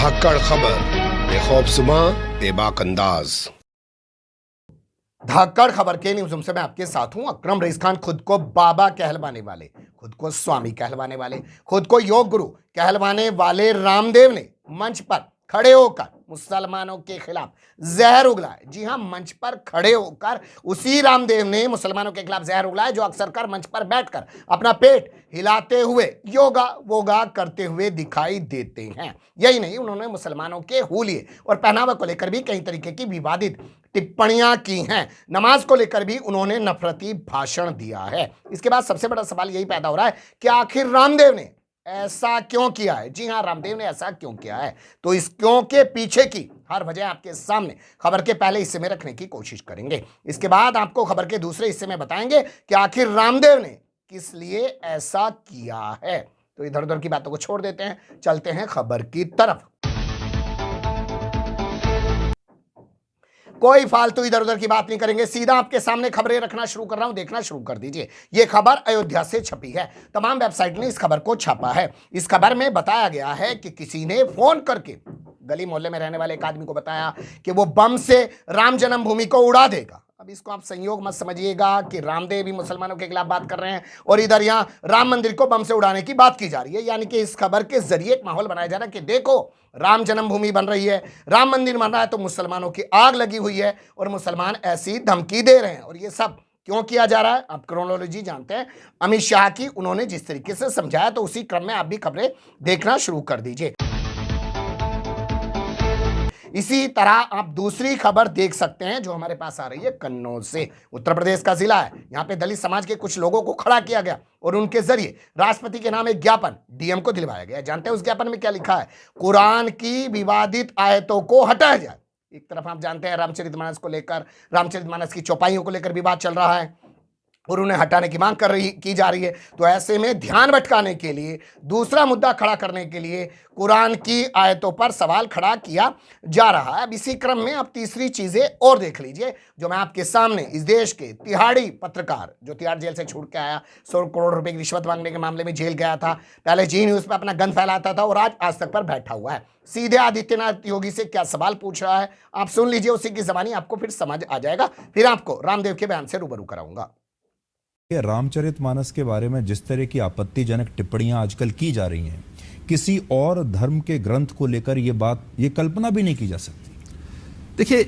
धाकड़ खबर बेखौफजुमा बेबाक अंदाज। धाकड़ खबर के न्यूज़ रूम से मैं आपके साथ हूं अकरम रईस खान। खुद को बाबा कहलवाने वाले, खुद को स्वामी कहलवाने वाले, खुद को योग गुरु कहलवाने वाले रामदेव ने मंच पर खड़े होकर मुसलमानों के खिलाफ जहर उगलाए। जी हां, मंच पर खड़े होकर उसी रामदेव ने मुसलमानों के खिलाफ जहर उगलाए जो अक्सर कर मंच पर बैठकर अपना पेट हिलाते हुए योगा वोगा करते हुए दिखाई देते हैं। यही नहीं, उन्होंने मुसलमानों के हुलिये और पहनावे को लेकर भी कई तरीके की विवादित टिप्पणियां की हैं। नमाज को लेकर भी उन्होंने नफरती भाषण दिया है। इसके बाद सबसे बड़ा सवाल यही पैदा हो रहा है कि आखिर रामदेव ने ऐसा क्यों किया है। जी हां, रामदेव ने ऐसा क्यों किया है, तो इस क्यों के पीछे की हर वजह आपके सामने खबर के पहले हिस्से में रखने की कोशिश करेंगे। इसके बाद आपको खबर के दूसरे हिस्से में बताएंगे कि आखिर रामदेव ने किस लिए ऐसा किया है। तो इधर उधर की बातों को छोड़ देते हैं, चलते हैं खबर की तरफ। कोई फालतू इधर उधर की बात नहीं करेंगे, सीधा आपके सामने खबरें रखना शुरू कर रहा हूं, देखना शुरू कर दीजिए। यह खबर अयोध्या से छपी है, तमाम वेबसाइट ने इस खबर को छापा है। इस खबर में बताया गया है कि किसी ने फोन करके गली मोहल्ले में रहने वाले एक आदमी को बताया कि वो बम से राम जन्मभूमि को उड़ा देगा। अब इसको आप संयोग मत समझिएगा कि रामदेव भी मुसलमानों के खिलाफ बात कर रहे हैं और इधर यहां राम मंदिर को बम से उड़ाने की बात की जा रही है। यानी कि इस खबर के जरिए एक माहौल बनाया जा रहा है कि देखो, राम जन्मभूमि बन रही है, राम मंदिर बन रहा है, तो मुसलमानों की आग लगी हुई है और मुसलमान ऐसी धमकी दे रहे हैं। और ये सब क्यों किया जा रहा है, आप क्रोनोलॉजी जानते हैं अमित शाह की, उन्होंने जिस तरीके से समझाया, तो उसी क्रम में आप भी खबरें देखना शुरू कर दीजिए। इसी तरह आप दूसरी खबर देख सकते हैं जो हमारे पास आ रही है कन्नौज से। उत्तर प्रदेश का जिला है, यहां पे दलित समाज के कुछ लोगों को खड़ा किया गया और उनके जरिए राष्ट्रपति के नाम एक ज्ञापन डीएम को दिलवाया गया। जानते हैं उस ज्ञापन में क्या लिखा है? कुरान की विवादित आयतों को हटाया जाए। एक तरफ आप जानते हैं रामचरितमानस को लेकर, रामचरितमानस की चौपाइयों को लेकर विवाद चल रहा है और उन्हें हटाने की मांग की जा रही है। तो ऐसे में ध्यान भटकाने के लिए, दूसरा मुद्दा खड़ा करने के लिए कुरान की आयतों पर सवाल खड़ा किया जा रहा है। अब इसी क्रम में आप तीसरी चीजें और देख लीजिए जो मैं आपके सामने, इस देश के तिहाड़ी पत्रकार जो तिहाड़ जेल से छूट के आया, 100 करोड़ रुपए की रिश्वत मांगने के मामले में जेल गया था, पहले जी न्यूज पर अपना गंद फैलाता था और आज तक पर बैठा हुआ है। सीधे आदित्यनाथ योगी से क्या सवाल पूछ रहा है, आप सुन लीजिए, उसी की जबानी आपको फिर समझ आ जाएगा। फिर आपको रामदेव के बयान से रूबरू कराऊंगा। रामचरितमानस के बारे में जिस तरह की आपत्तिजनक टिप्पणियां आजकल की जा रही हैं, किसी और धर्म के ग्रंथ को लेकर ये कल्पना भी नहीं की जा सकती। देखिए,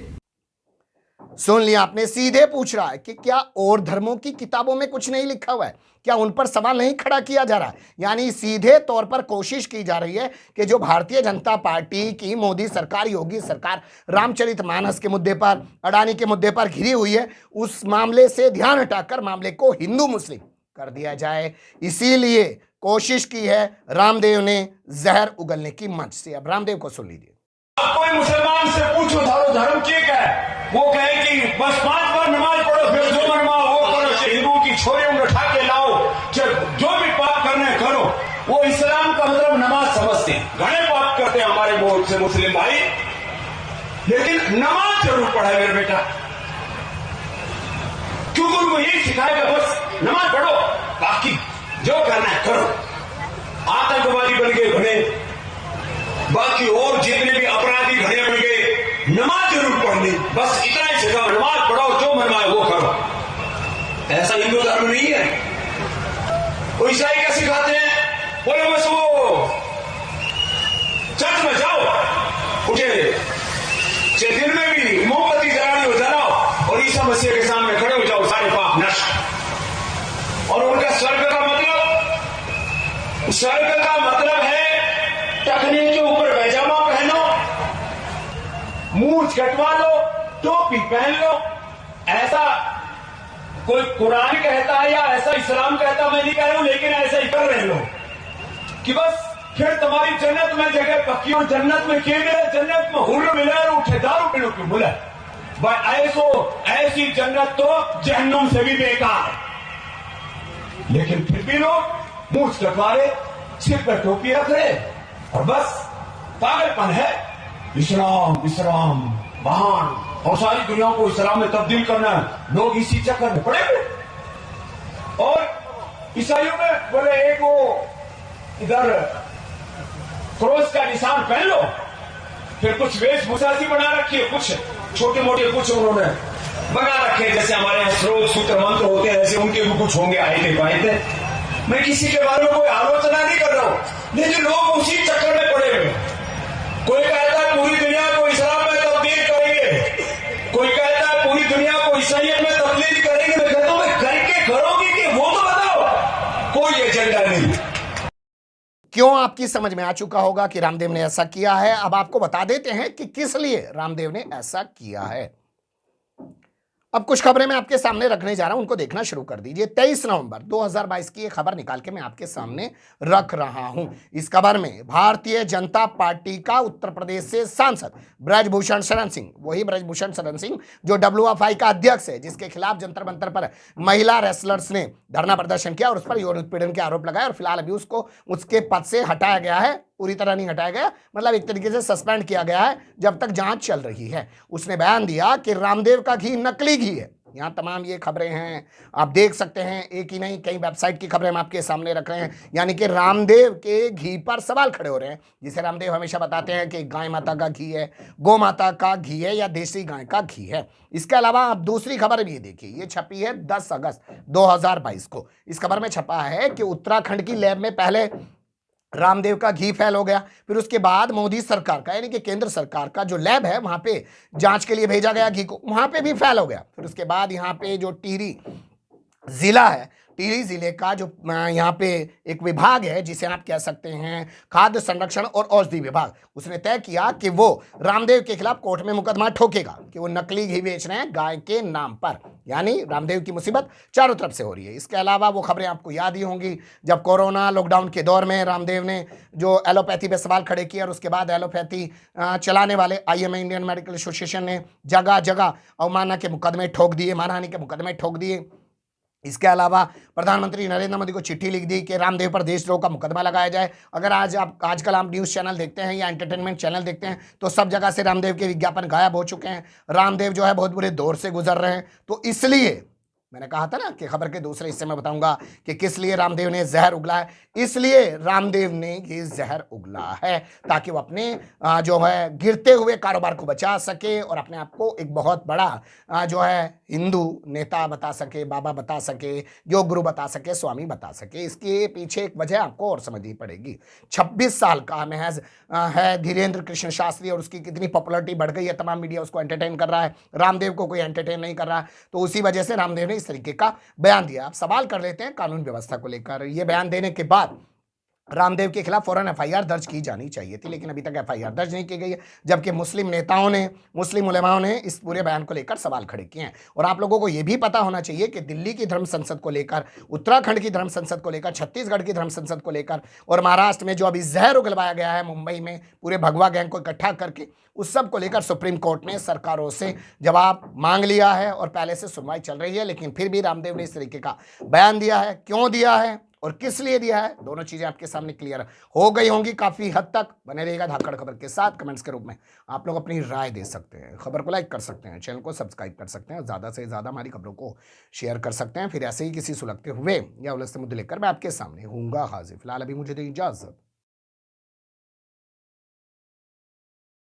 सुन लिया आपने, सीधे पूछ रहा है कि क्या और धर्मों की किताबों में कुछ नहीं लिखा हुआ है, क्या उन पर सवाल नहीं खड़ा किया जा रहा है। यानी सीधे तौर पर कोशिश की जा रही है कि जो भारतीय जनता पार्टी की मोदी सरकार, योगी सरकार रामचरितमानस के मुद्दे पर, अडानी के मुद्दे पर घिरी हुई है, उस मामले से ध्यान हटाकर मामले को हिंदू मुस्लिम कर दिया जाए। इसीलिए कोशिश की है रामदेव ने जहर उगलने की मंच से। अब रामदेव को सुन लीजिए। कोई मुसलमान से पूछो धर्म ठीक है, वो कहे कि बस 5 बार नमाज पढ़ो, फिर जो मनवा वो करो, हिंदुओं की छोरी उठा के लाओ, जो भी पाप करने करो। वो इस्लाम का मतलब नमाज समझते हैं। घने पाप करते हैं हमारे बहुत से मुस्लिम भाई, लेकिन नमाज जरूर पढ़ा मेरे बेटा, क्योंकि उनको यही सिखाएगा बस नमाज पढ़ो, बाकी जो करना है करो। आतंकवादी बन गए घने, बाकी और जितने भी अपराधी घने बन गए, नमाज जरूर पढ़नी, बस इतना ही सिखाओ, नमाज पढ़ो, जो मनवाए वो करो। ऐसा हिंदू धर्म नहीं है। वो ईसाई क्या सिखाते हैं? बोले बस वो चर्च में जाओ, उठे दिन में भी मोमबत्ती जलानी हो जलाओ और ईसा मसीह के सामने खड़े हो जाओ, सारे पाप नष्ट। और उनका स्वर्ग का मतलब है टखने के ऊपर पैजामा पहनो, मूंछ कटवा लो, टोपी पहन लो। ऐसा कोई कुरान कहता है या ऐसा इस्लाम कहता, मैं नहीं कह रहा हूं, लेकिन ऐसा ही कर रहे लोग कि बस फिर तुम्हारी जन्नत में जगह पक्की और जन्नत में क्या मिले, जन्नत में हुर्र मिले और उठे दारू पीने को मिले। भाई ऐसी जन्नत तो जहन्नुम से भी बेकार है। लेकिन फिर भी लोग मूंछ कटवा रहे, सिर पर टोपी रख रहे और बस पागलपन है। इस्लाम महान, और सारी दुनिया को इस्लाम में तब्दील करना है, लोग इसी चक्कर में पड़े हुए। और ईसाइयों में बोले एक वो इधर क्रॉस का निशान पहन लो, फिर कुछ वेशभूषा सी बना रखी है, कुछ छोटे मोटे कुछ उन्होंने बना रखे, जैसे हमारे यहाँ श्लोक सूत्र मंत्र होते हैं, ऐसे उनके भी कुछ होंगे आए थे पाए थे। मैं किसी के बारे में कोई आलोचना नहीं कर रहा हूं, लेकिन लोग उसी चक्कर में पड़े हुए। कोई कहता है पूरी दुनिया को इस्लाम में तब्दील करेंगे, कोई कहता है पूरी दुनिया को ईसाइयत में तब्दील करेंगे। मैं कहता हूं मैं करके करोगे कि वो तो बताओ, कोई एजेंडा नहीं। क्यों आपकी समझ में आ चुका होगा कि रामदेव ने ऐसा किया है। अब आपको बता देते हैं कि किस लिए रामदेव ने ऐसा किया है। अब कुछ खबरें मैं आपके सामने रखने जा रहा हूं, उनको देखना शुरू कर दीजिए। 23 नवंबर 2022 की एक खबर निकाल के मैं आपके सामने रख रहा हूं। इस खबर में भारतीय जनता पार्टी का उत्तर प्रदेश से सांसद ब्रजभूषण शरण सिंह, वही ब्रजभूषण शरण सिंह जो WFI का अध्यक्ष है, जिसके खिलाफ जंतर मंतर पर महिला रेसलर्स ने धरना प्रदर्शन किया और उस पर यौन उत्पीड़न के आरोप लगाए और फिलहाल अभी उसको उसके पद से हटाया गया है। पूरी तरह नहीं हटाया गया, मतलब एक तरीके से सस्पेंड किया गया है जब तक जांच चल रही है। उसने बयान दिया कि रामदेव का घी नकली घी है। यहाँ तमाम ये खबरें हैं, आप देख सकते हैं, एक ही नहीं कई वेबसाइट की खबरें हम आपके सामने रख रहे हैं। यानी कि रामदेव के घी पर सवाल खड़े हो रहे हैं, जिसे रामदेव हमेशा बताते हैं कि गाय माता का घी है, गौ माता का घी है या देसी गाय का घी है। इसके अलावा आप दूसरी खबर भी देखिए, ये छपी है 10 अगस्त 2022 को। इस खबर में छपा है कि उत्तराखंड की लैब में पहले रामदेव का घी फेल हो गया, फिर उसके बाद मोदी सरकार का यानी कि केंद्र सरकार का जो लैब है वहां पे जांच के लिए भेजा गया घी को, वहां पे भी फेल हो गया। फिर उसके बाद यहाँ पे जो टिहरी जिला है, टिहरी जिले का जो यहाँ पे एक विभाग है जिसे आप कह सकते हैं खाद्य संरक्षण और औषधि विभाग, उसने तय किया कि वो रामदेव के खिलाफ कोर्ट में मुकदमा ठोकेगा कि वो नकली घी बेच रहे हैं गाय के नाम पर। यानी रामदेव की मुसीबत चारों तरफ से हो रही है। इसके अलावा वो खबरें आपको याद ही होंगी, जब कोरोना लॉकडाउन के दौर में रामदेव ने जो एलोपैथी पे सवाल खड़े किए और उसके बाद एलोपैथी चलाने वाले IMA इंडियन मेडिकल एसोसिएशन ने जगह जगह अवमानना के मुकदमे ठोक दिए, मानहानि के मुकदमे ठोक दिए। इसके अलावा प्रधानमंत्री नरेंद्र मोदी को चिट्ठी लिख दी कि रामदेव पर देशद्रोह का मुकदमा लगाया जाए। अगर आजकल आप न्यूज़ चैनल देखते हैं या एंटरटेनमेंट चैनल देखते हैं तो सब जगह से रामदेव के विज्ञापन गायब हो चुके हैं। रामदेव जो है बहुत बुरे दौर से गुजर रहे हैं। तो इसलिए मैंने कहा था ना कि खबर के दूसरे हिस्से में बताऊंगा कि किस लिए रामदेव ने जहर उगला है। इसलिए रामदेव ने ये जहर उगला है ताकि वो अपने जो है गिरते हुए कारोबार को बचा सके और अपने आप को एक बहुत बड़ा जो है हिंदू नेता बता सके, बाबा बता सके, योग गुरु बता सके, स्वामी बता सके। इसके पीछे एक वजह आपको और समझनी पड़ेगी। 26 साल का महज है धीरेन्द्र कृष्ण शास्त्री और उसकी कितनी पॉपुलरिटी बढ़ गई है, तमाम मीडिया उसको एंटरटेन कर रहा है, रामदेव को कोई एंटरटेन नहीं कर रहा है। तो उसी वजह से रामदेव ने इस तरीके का बयान दिया। आप सवाल कर लेते हैं कानून व्यवस्था को लेकर। यह बयान देने के बाद रामदेव के खिलाफ फौरन FIR दर्ज की जानी चाहिए थी, लेकिन अभी तक FIR दर्ज नहीं की गई है, जबकि मुस्लिम नेताओं ने, मुस्लिम उलेमाओं ने इस पूरे बयान को लेकर सवाल खड़े किए हैं। और आप लोगों को यह भी पता होना चाहिए कि दिल्ली की धर्म संसद को लेकर, उत्तराखंड की धर्म संसद को लेकर, छत्तीसगढ़ की धर्म संसद को लेकर और महाराष्ट्र में जो अभी जहर उगलवाया गया है मुंबई में पूरे भगवा गैंग को इकट्ठा करके, उस सब को लेकर सुप्रीम कोर्ट ने सरकारों से जवाब मांग लिया है और पहले से सुनवाई चल रही है। लेकिन फिर भी रामदेव ने इस तरीके का बयान दिया है। क्यों दिया है और किस लिए दिया है, दोनों चीजें आपके सामने क्लियर हो गई होंगी काफी हद तक। बने रहिएगा धाकड़ खबर के साथ। कमेंट्स के रूप में आप लोग अपनी राय दे सकते हैं, खबर को लाइक कर सकते हैं, चैनल को सब्सक्राइब कर सकते हैं, ज्यादा से ज्यादा हमारी खबरों को शेयर कर सकते हैं। फिर ऐसे ही किसी सुलगते हुए या उलझते मुद्दे लेकर मैं आपके सामने हूँगा हाजिर। फिलहाल अभी मुझे दे इजाजत।